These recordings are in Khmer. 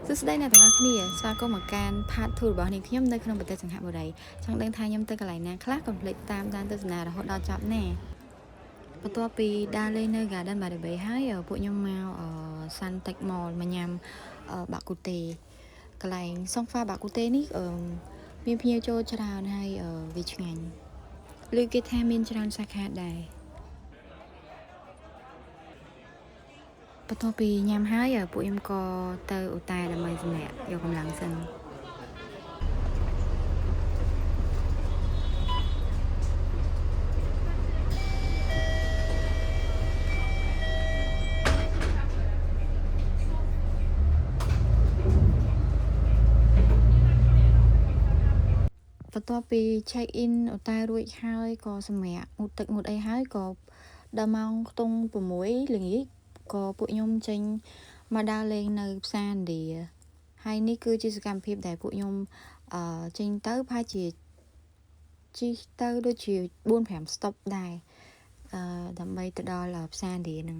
សួស្តីអ្នកទាំងអស់គ្នាស្វាគមន៍មកកាន់ part 2 របស់នាងខ្ញុំនៅក្នុងប្រទេសសង្ហបុរីចង់ដឹងថាខ្ញុំទៅកន្លែងណាខ្លះកុំភ្លេចតាមដានទស្សនារហូតដល់ចប់ណាបន្ទាប់ពីដើរលេងនៅ Garden by the Bay ហើយពួកខ្ញុំមក Suntec Mall មកញ៉ាំបាក់គូតេកន្លែង Songfa បាក់គូតេនេះមានភ្ញៀវចូលច្រើនហើយវាឆ្ងាញ់ឬគេថាមានច្រើនសាខាដែរបន្ទាប់ពីញ៉ាំហើយពួកខ្ញុំក៏ទៅអូតែដើម្បីសម្រាកយកកម្លាំងសិនបន្ទាប់ពី check in អូតែរួចហើយក៏សម្រាកងូតទឹកងូតអីហើយក៏ដល់ម៉ោងខ្ទង់6ល្ងាចក៏ពួកខ្ញុំចេញមកដើរលេងនៅផ្សារឥណ្ឌាហើយនេះគឺជាសកម្មភាពដែលពួកខ្ញុំចេញទៅប្រហែលជាជិះទៅដូចជា 4-5 stop ដែរដើម្បីទៅដល់ផ្សារឥណ្ឌាហ្នឹង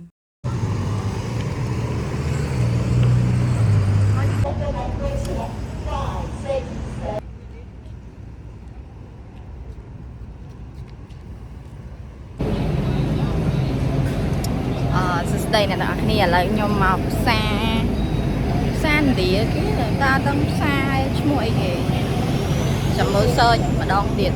សួស្តីអ្នកទាំងអស់គ្នាឥឡូវខ្ញុំមកផ្សារឥណ្ឌាគេតើដឹងផ្សារឈ្មោះអីគេចាំមើល search ម្ដងទៀត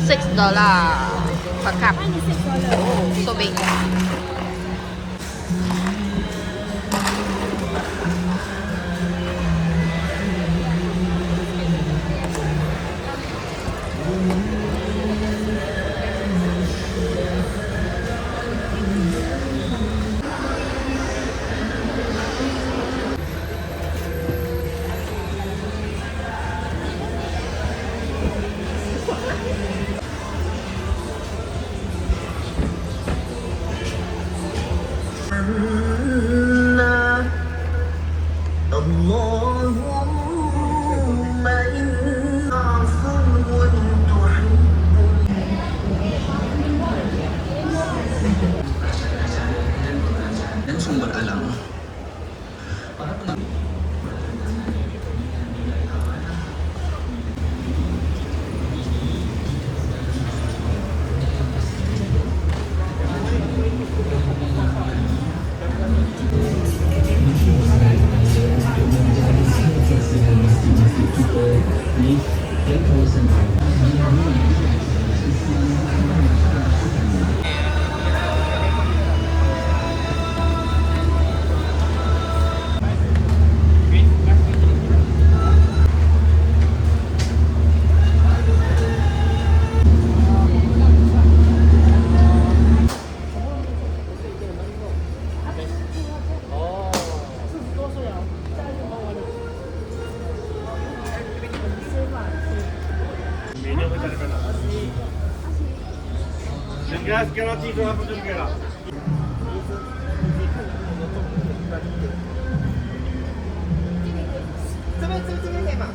$6 per cup. Oh, so big. sumber alam. Gaz garanti doa untuk gerak.这边可以吗？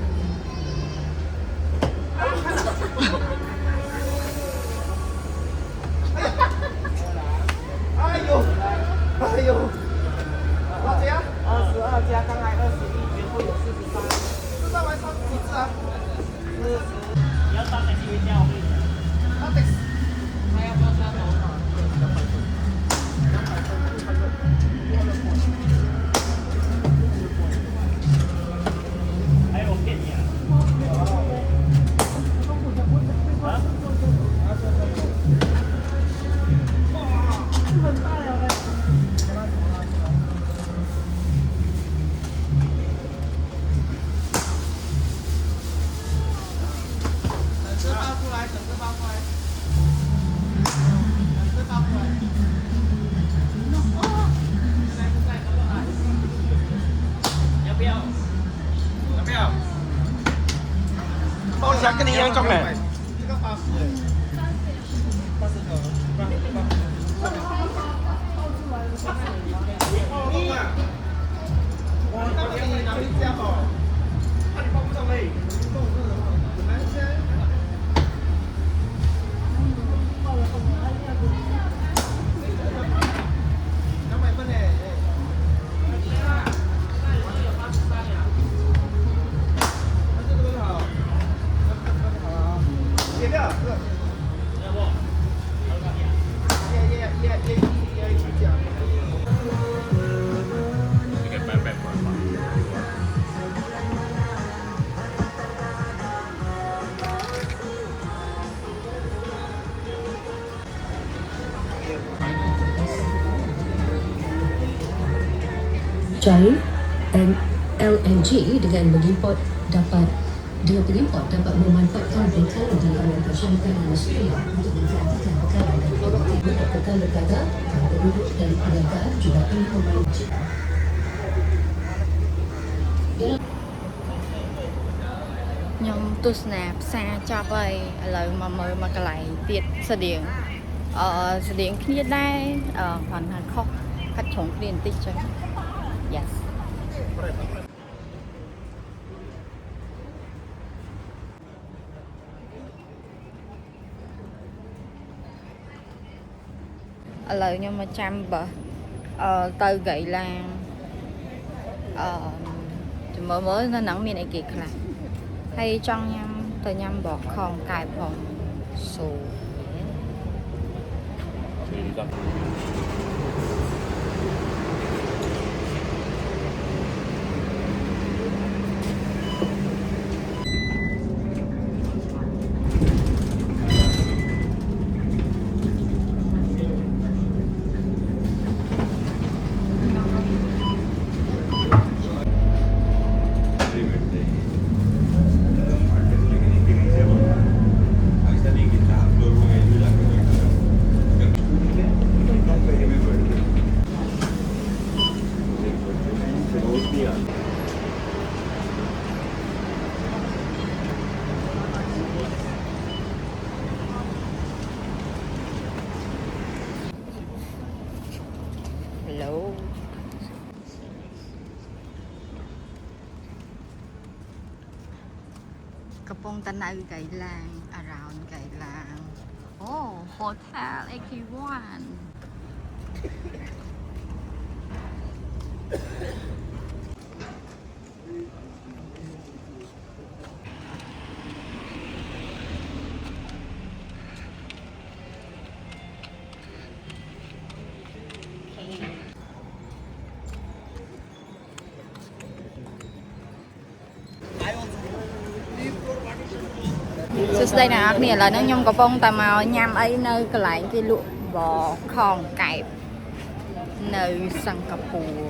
像跟你一样重哎。Jai and LNG dengan mengimport dapat memanfaatkan teknologi masyarakat dan Australia untuk memperhatikan perkara dan untuk kekal lembaga penduduk dan perniagaan juga perlu memancing. Nhưng tôi snap xa cho vậy lời mà mời mà cái lại tiệt sờ điện kia đây hoàn thành khóc khách chống điện tích cho yes lời nhưng mà chăm bờ từ gậy là mới nó nắng miền này kìa là hay trong nhâm từ nhâm bỏ không cài phòng số hello កំពុងតែនៅកៃឡាង around កៃឡាងអូ hotel AQ1 សួស្តីអ្នកនរគ្នាឥឡូវហ្នឹងខ្ញុំកំពុងតែមកញ៉ាំអីនៅកន្លែងគេលក់បខងកែបនៅសិង្ហបុរី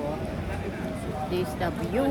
DSW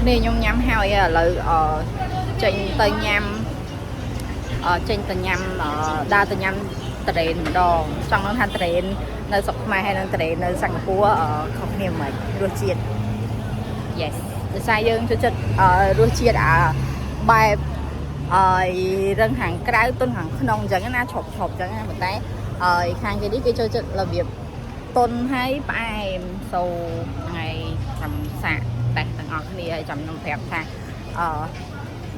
នេះខ្ញុំញ៉ាំហើយឥឡូវចេញទៅញ៉ាំចេញទៅញ៉ាំដើរទៅញ៉ាំត្រេនម្ដងចង់នឹងថាត្រេននៅស្រុកខ្មែរហើយនឹងត្រេននៅសិង្ហបុរីខុសគ្នាមិនរសជាតិ yes ដោយសារយើងចូលចិត្តរសជាតិបែបរឹងខាងក្រៅទន់ខាងក្នុងអញ្ចឹងណាឈប់អញ្ចឹងណាប៉ុន្តែខាងគេនេះគេចូលចិត្តរបៀបទន់ហើយផ្អែមសូហើយចាំសាកតេស្តទាំងអស់គ្នាហើយចាំខ្ញុំប្រាប់ថា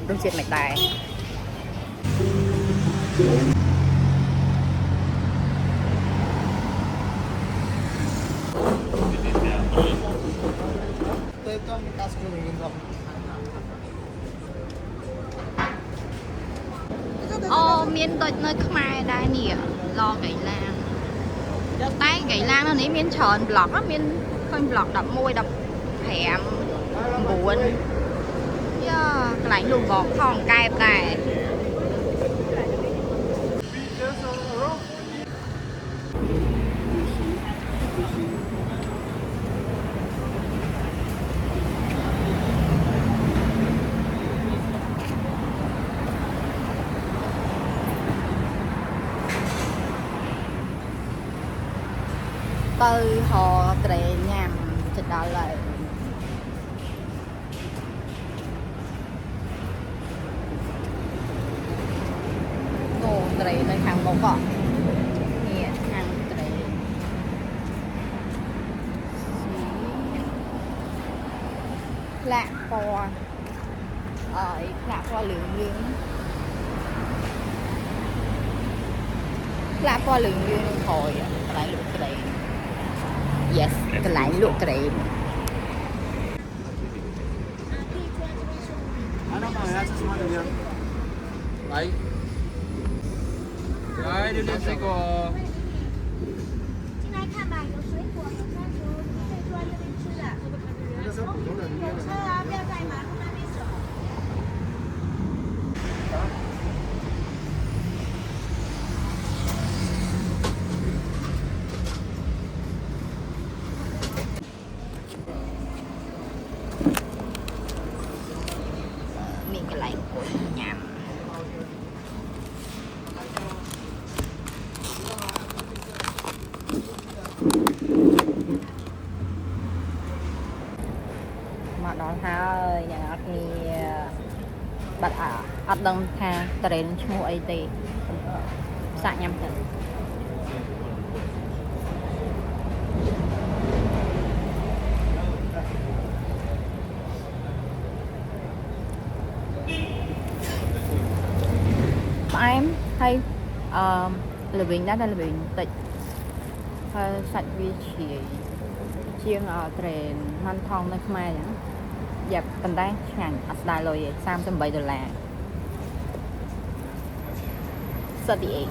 រសជាតិមិនដែរ មានដូចនៅខ្មែរដែរនេះឡកៃឡានតែកៃឡាននេះមានច្រើនប្លុកមានឃើញប្លុក11 15 9យ៉ាកន្លែងលក់បងថងកែបដែរ ទៅហោត្រេញ៉ាំទៅដល់ហើយអូត្រេនៅខាងមុខនេះខាងត្រេផ្លាក់ពណ៌ផ្លាក់ពណ៌លឿងៗផ្លាក់ពណ៌លឿងៗនឹងក្រោយកន្លែងលក់ត្រេ yes កន្លែងលក់ត្រេន 来，来榴莲水果。进来看吧，有水果和山竹，你可以坐在这边吃的。有车啊，不要在马路那边走。 មានកន្លែងអង្គុយញ៉ាំមកដល់ហើយអ្នកនរគ្នាបាត់អត់ដឹងថាត្រេនឈ្មោះអីទេសាក់ញ៉ាំទៅ em hay là viện đó đây là viện tịch sạch vi chỉ chiên trền man thong nơi khmer vậy dẹp bàn tay ngàn đài rồi $37 38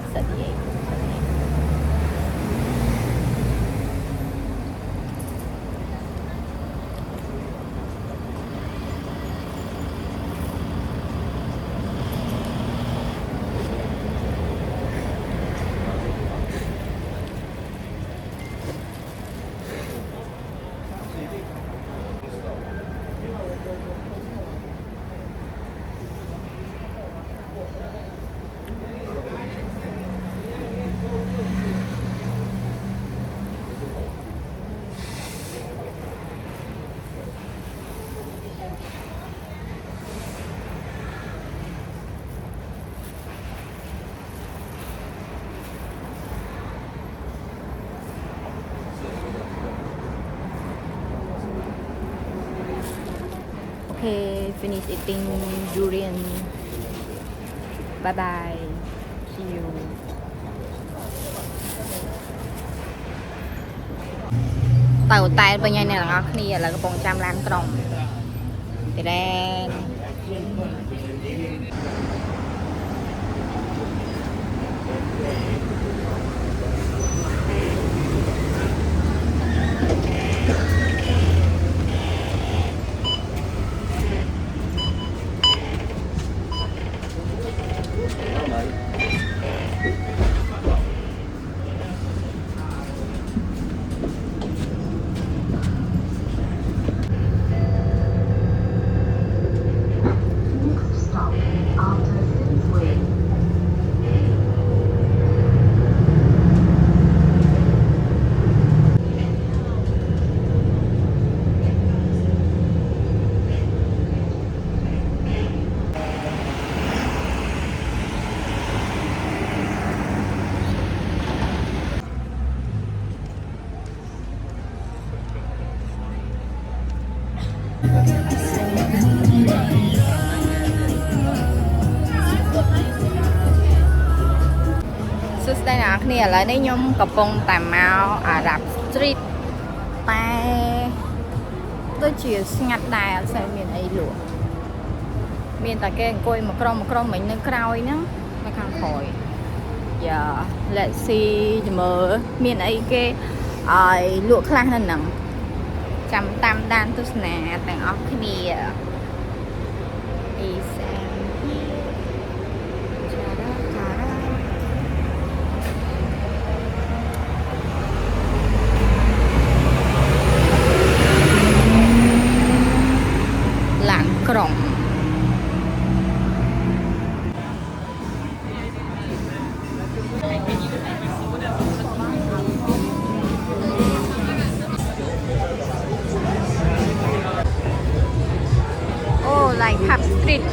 Okay, finish eating durian. Bye bye. See you. ទៅតែបញ្ញាអ្នកទាំងអស់គ្នាឥឡូវកំពុងចាំឡានក្រុងតែ សួស្តីអ្នកនរគ្នាឥឡូវនេះខ្ញុំកំពុងតែមកអារ៉ាប់ Street តែដូចជាស្ងាត់ដែរអត់សូវមានអីលក់មានតែគេអង្គុយមកក្រុមមិញនៅក្រោយហ្នឹងនៅខាងក្រោយ Yeah let's see មើលមានអីគេឲ្យលក់ខ្លះនៅហ្នឹងចាំតាមដានទស្សនាទាំងអស់គ្នាក្រុងអូ like Pub Street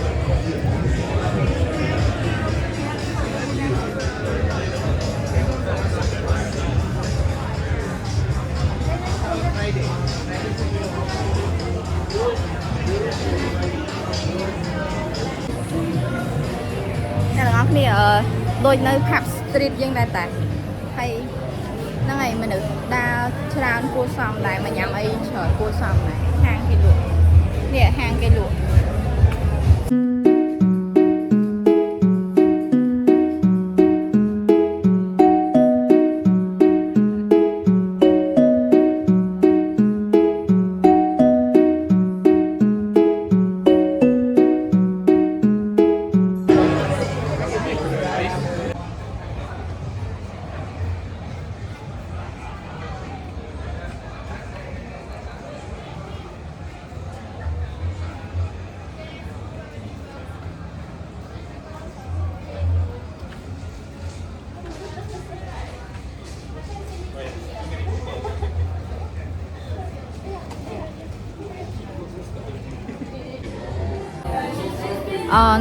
គ្នាដូចនៅ Pub Street យើងដែរតាហើយហ្នឹងហើយមនុស្សដើរច្រើនគួរសមដែរមកញ៉ាំអីច្រើនគួរសមដែរហាងគេលក់នេះហាងគេលក់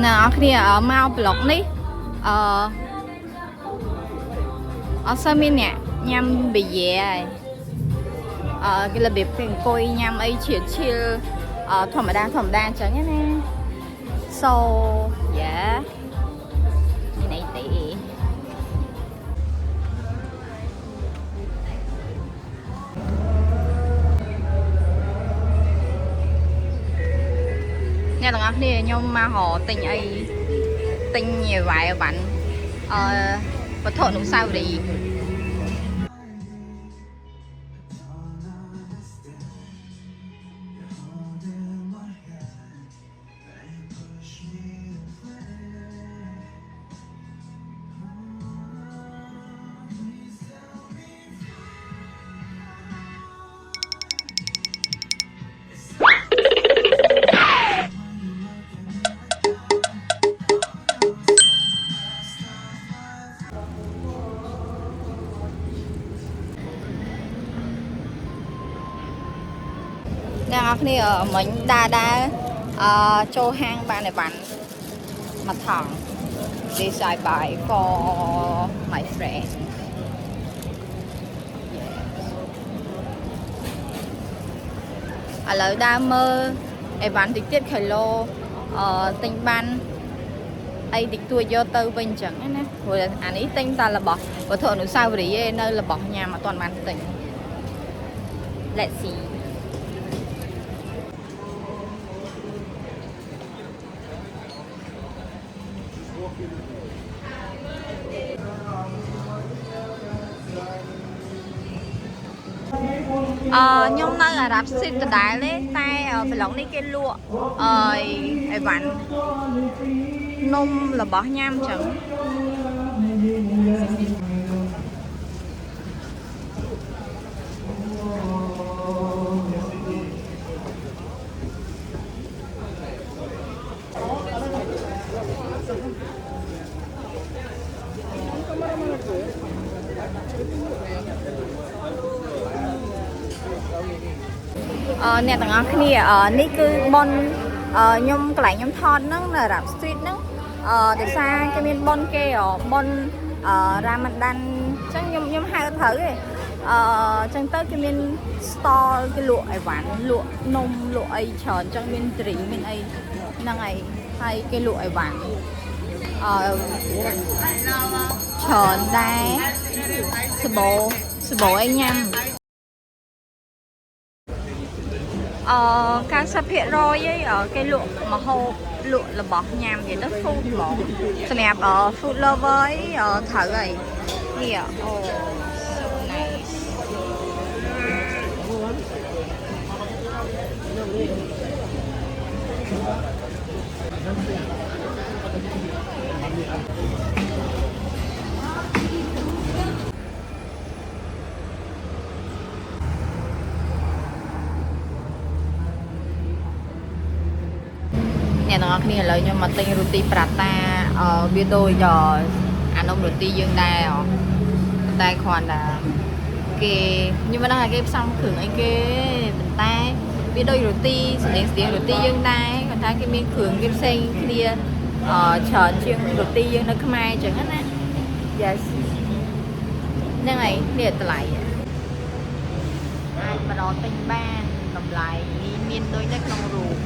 អ្នកនរគ្នាមកប្លុកនេះអត់សូវមានអ្នកញ៉ាំប៊ីយ៉ែហើយគេរបៀបគេអង្គុយញ៉ាំអីឈៀលធម្មតាអញ្ចឹងណា so yeah មានអីទេអ្នកទាំងអស់គ្នាខ្ញុំមករកទិញអីទិញអ្វីបានវត្ថុអនុស្សាវរីយ៍អ្នកនរគ្នាមិញដើរចូលហាងបានតែបានមកថង This I buy for my friend ឥឡូវដើរមើលអីវ៉ាន់តិចទៀតគីឡូទិញបានអីតិចតួចយកទៅវិញអញ្ចឹងណាព្រោះអានេះទិញតែរបស់វត្ថុអនុស្សាវរីយ៍ឯនៅរបស់ញ៉ាំអត់ទាន់បានទិញ Let's seeខ្ញុំនៅអារ៉ាប់ស៊ីតដដែលទេតែប្លុកនេះគេលក់អីវ៉ាន់នំរបស់ញ៉ាំអញ្ចឹងអ្នកទាំងអស់គ្នានេះគឺប៉ុនខ្ញុំកន្លែងខ្ញុំថតហ្នឹងនៅ Arab Street ហ្នឹងដោយសារគេមានប៉ុនគេប៉ុនរ៉ាម៉ាដានអញ្ចឹងខ្ញុំហៅត្រូវទេ ចឹងទៅគេមាន store គេលក់អីវ៉ាន់លក់នំលក់អីច្រើនចឹងមាន drink មានអីហ្នឹងហើយគេលក់អីវ៉ាន់ច្រើនដែរសបោអីញ៉ាំ90%គេលក់ម្ហូបលក់របស់ញ៉ាំនិយាយទៅ food ហ្មងសម្រាប់food lover ត្រូវហើយនេះអូ so nice អ្នកទាំងអស់គ្នាឥឡូវខ្ញុំមកទិញរ៉ូទីប្រាតាវាដូចអានំរ៉ូទីយើងដែរតែគ្រាន់តែគេខ្ញុំមិនដឹងថាគេផ្សំគ្រឿងអីគេប៉ុន្តែវាដូចរ៉ូទីស្តៀងរ៉ូទីយើងដែរគាត់ថាគេមានគ្រឿងគេផ្សេងគ្នាច្រើនជាងរ៉ូទីយើងនៅខ្មែរអញ្ចឹងណា yes ហ្នឹងហើយនេះតម្លៃអាចបដទិញបានតម្លៃមានដូចនៅក្នុងរូប